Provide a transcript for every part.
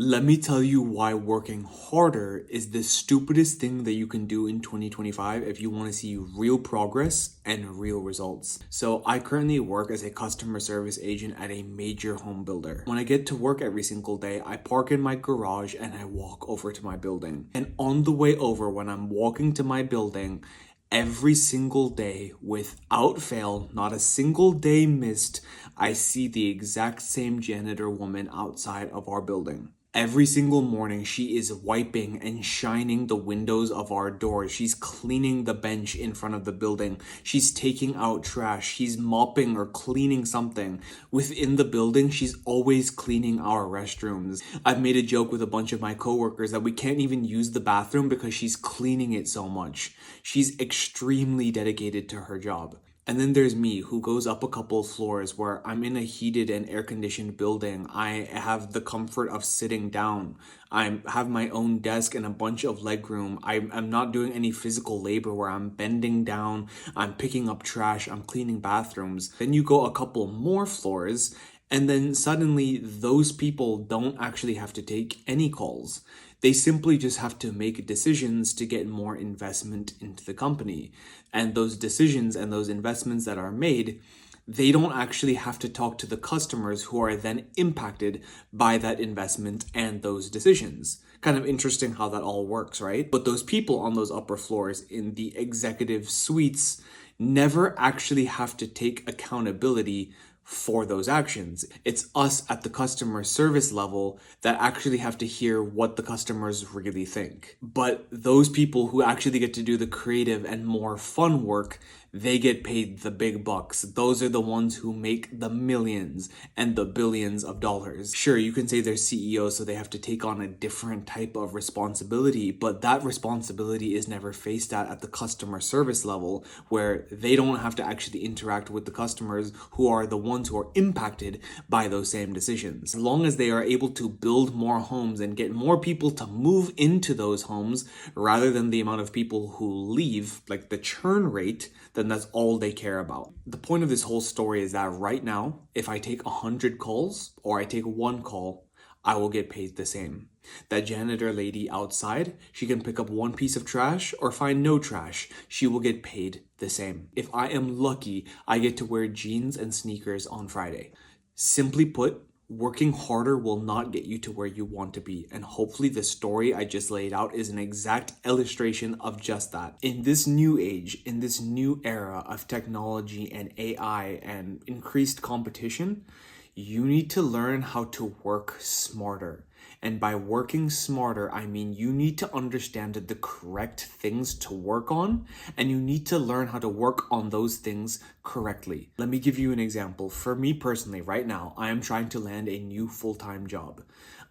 Let me tell you why working harder is the stupidest thing that you can do in 2025 if you want to see real progress and real results. So, I currently work as a customer service agent at a major home builder. When I get to work every single day, I park in my garage and I walk over to my building. And on the way over, when I'm walking to my building, every single day, without fail, not a single day missed, I see the exact same janitor woman outside of our building. Every single morning, she is wiping and shining the windows of our doors. She's cleaning the bench in front of the building. She's taking out trash. She's mopping or cleaning something. Within the building, she's always cleaning our restrooms. I've made a joke with a bunch of my coworkers that we can't even use the bathroom because she's cleaning it so much. She's extremely dedicated to her job. And then there's me, who goes up a couple floors where I'm in a heated and air-conditioned building. I have the comfort of sitting down. I have my own desk and a bunch of legroom. I'm not doing any physical labor where I'm bending down, I'm picking up trash, I'm cleaning bathrooms. Then you go a couple more floors, and then suddenly those people don't actually have to take any calls. They simply just have to make decisions to get more investment into the company. And those decisions and those investments that are made, they don't actually have to talk to the customers who are then impacted by that investment and those decisions. Kind of interesting how that all works, right? But those people on those upper floors in the executive suites never actually have to take accountability for those actions. It's us at the customer service level that actually have to hear what the customers really think. But those people who actually get to do the creative and more fun work, they get paid the big bucks. Those are the ones who make the millions and the billions of dollars. Sure, you can say they're CEOs, so they have to take on a different type of responsibility, but that responsibility is never faced at the customer service level, where they don't have to actually interact with the customers who are the ones who are impacted by those same decisions. As long as they are able to build more homes and get more people to move into those homes rather than the amount of people who leave, like the churn rate, then that's all they care about. The point of this whole story is that right now, if I take 100 calls or I take one call, I will get paid the same. That janitor lady outside, she can pick up one piece of trash or find no trash. She will get paid the same. If I am lucky, I get to wear jeans and sneakers on Friday. Simply put, working harder will not get you to where you want to be, and hopefully the story I just laid out is an exact illustration of just that. In this new age, in this new era of technology and AI and increased competition, you need to learn how to work smarter. And by working smarter, I mean you need to understand the correct things to work on, and you need to learn how to work on those things correctly. Let me give you an example. For me personally, right now, I am trying to land a new full-time job.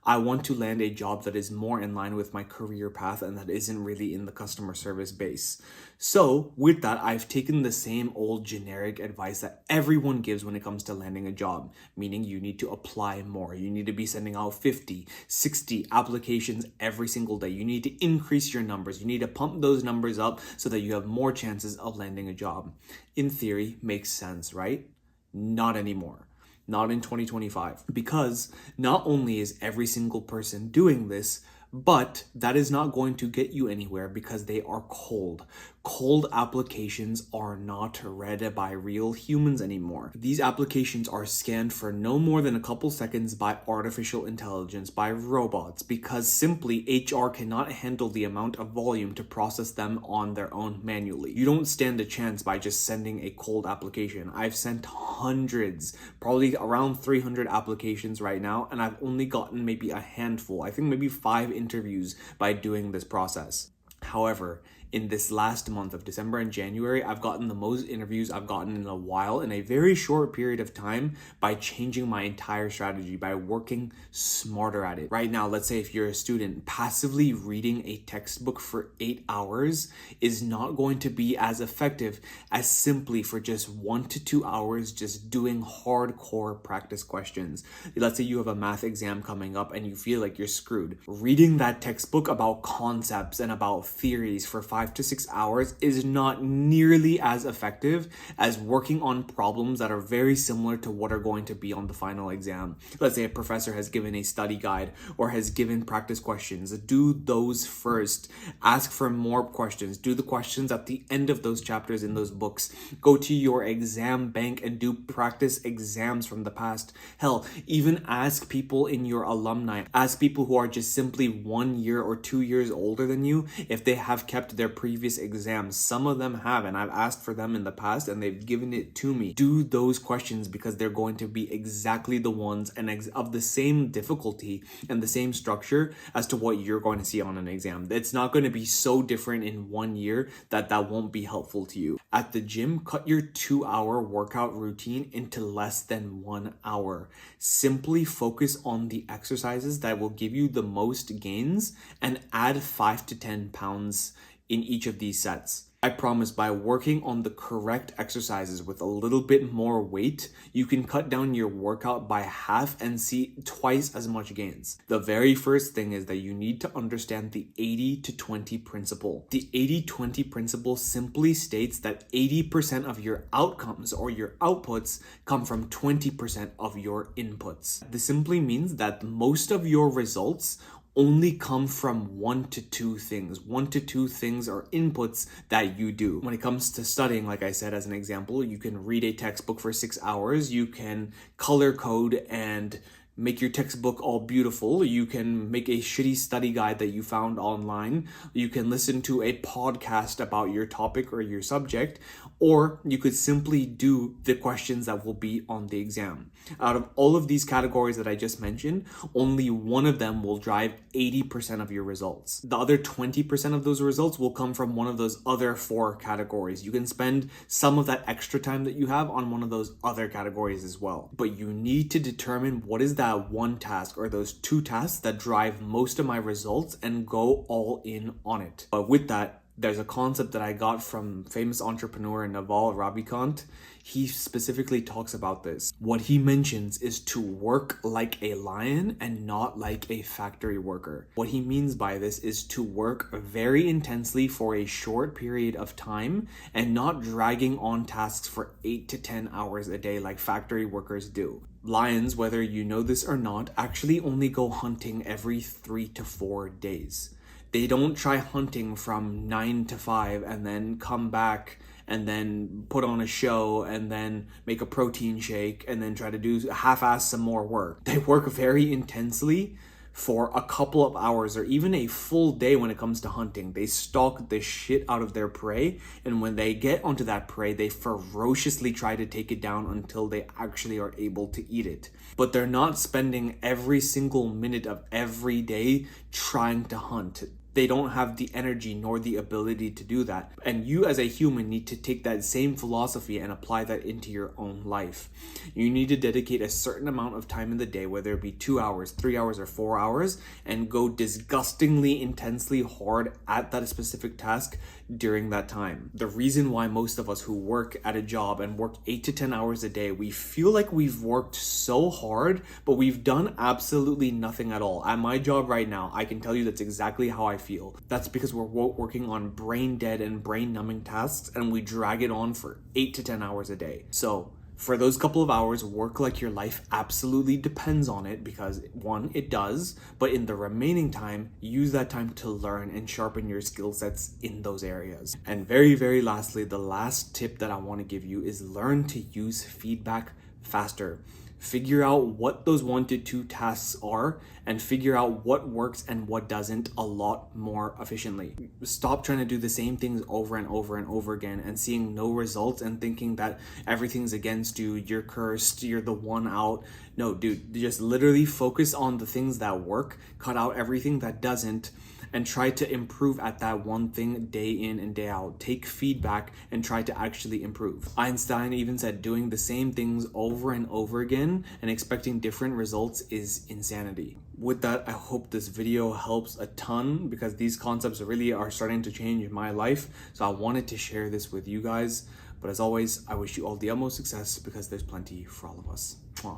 I want to land a job that is more in line with my career path and that isn't really in the customer service base. So with that, I've taken the same old generic advice that everyone gives when it comes to landing a job, meaning you need to apply more. You need to be sending out 50, 60 applications every single day. You need to increase your numbers. You need to pump those numbers up so that you have more chances of landing a job. In theory, makes sense, right? Not anymore. Not in 2025, because not only is every single person doing this, but that is not going to get you anywhere because they are cold. Cold applications are not read by real humans anymore. These applications are scanned for no more than a couple seconds by artificial intelligence, by robots, because simply HR cannot handle the amount of volume to process them on their own manually. You don't stand a chance by just sending a cold application. I've sent hundreds, probably around 300 applications right now, and I've only gotten maybe a handful, I think maybe 5 interviews by doing this process. However, in this last month of December and January, I've gotten the most interviews I've gotten in a while in a very short period of time by changing my entire strategy, by working smarter at it. Right now, let's say if you're a student, passively reading a textbook for 8 hours is not going to be as effective as simply for just 1 to 2 hours just doing hardcore practice questions. Let's say you have a math exam coming up and you feel like you're screwed. Reading that textbook about concepts and about theories for 5 to 6 hours is not nearly as effective as working on problems that are very similar to what are going to be on the final exam. Let's say a professor has given a study guide or has given practice questions. Do those first. Ask for more questions. Do the questions at the end of those chapters in those books. Go to your exam bank and do practice exams from the past. Hell, even ask people in your alumni, ask people who are just simply 1 year or 2 years older than you if they have kept their previous exams. Some of them have, and I've asked for them in the past and they've given it to me. Do those questions because they're going to be exactly the ones and of the same difficulty and the same structure as to what you're going to see on an exam. It's not going to be so different in 1 year that won't be helpful to you. At the gym, cut your 2-hour workout routine into less than 1 hour. Simply focus on the exercises that will give you the most gains and add 5 to 10 pounds in each of these sets. I promise by working on the correct exercises with a little bit more weight, you can cut down your workout by half and see twice as much gains. The very first thing is that you need to understand the 80-20 principle. The 80-20 principle simply states that 80% of your outcomes or your outputs come from 20% of your inputs. This simply means that most of your results only come from 1 to 2 things. 1 to 2 things are inputs that you do. When it comes to studying, like I said, as an example, you can read a textbook for 6 hours. You can color code and make your textbook all beautiful. You can make a shitty study guide that you found online. You can listen to a podcast about your topic or your subject, or you could simply do the questions that will be on the exam. Out of all of these categories that I just mentioned, only one of them will drive 80% of your results. The other 20% of those results will come from one of those other 4 categories. You can spend some of that extra time that you have on one of those other categories as well. But you need to determine what is that one task or those 2 tasks that drive most of my results and go all in on it. But with that, there's a concept that I got from famous entrepreneur Naval Ravikant. He specifically talks about this. What he mentions is to work like a lion and not like a factory worker. What he means by this is to work very intensely for a short period of time and not dragging on tasks for 8 to 10 hours a day like factory workers do. Lions, whether you know this or not, actually only go hunting every 3 to 4 days. They don't try hunting from 9 to 5 and then come back and then put on a show and then make a protein shake and then try to do half-ass some more work. They work very intensely for a couple of hours or even a full day when it comes to hunting. They stalk the shit out of their prey, and when they get onto that prey, they ferociously try to take it down until they actually are able to eat it. But they're not spending every single minute of every day trying to hunt. They don't have the energy nor the ability to do that. And you as a human need to take that same philosophy and apply that into your own life. You need to dedicate a certain amount of time in the day, whether it be 2 hours, 3 hours, or 4 hours, and go disgustingly intensely hard at that specific task during that time. The reason why most of us who work at a job and work 8 to 10 hours a day, we feel like we've worked so hard, but we've done absolutely nothing at all. At my job right now, I can tell you that's exactly how I feel. That's because we're working on brain dead and brain numbing tasks, and we drag it on for 8 to 10 hours a day. So for those couple of hours, work like your life absolutely depends on it, because 1, it does, but in the remaining time, use that time to learn and sharpen your skill sets in those areas. And very, very lastly, the last tip that I want to give you is learn to use feedback faster. Figure out what those 1 to 2 tasks are and figure out what works and what doesn't a lot more efficiently. Stop trying to do the same things over and over and over again and seeing no results and thinking that everything's against you, you're cursed, you're the one out. No, dude, just literally focus on the things that work, cut out everything that doesn't, and try to improve at that one thing day in and day out. Take feedback and try to actually improve. Einstein even said doing the same things over and over again and expecting different results is insanity. With that, I hope this video helps a ton, because these concepts really are starting to change my life. So I wanted to share this with you guys. But as always, I wish you all the utmost success, because there's plenty for all of us. Mwah.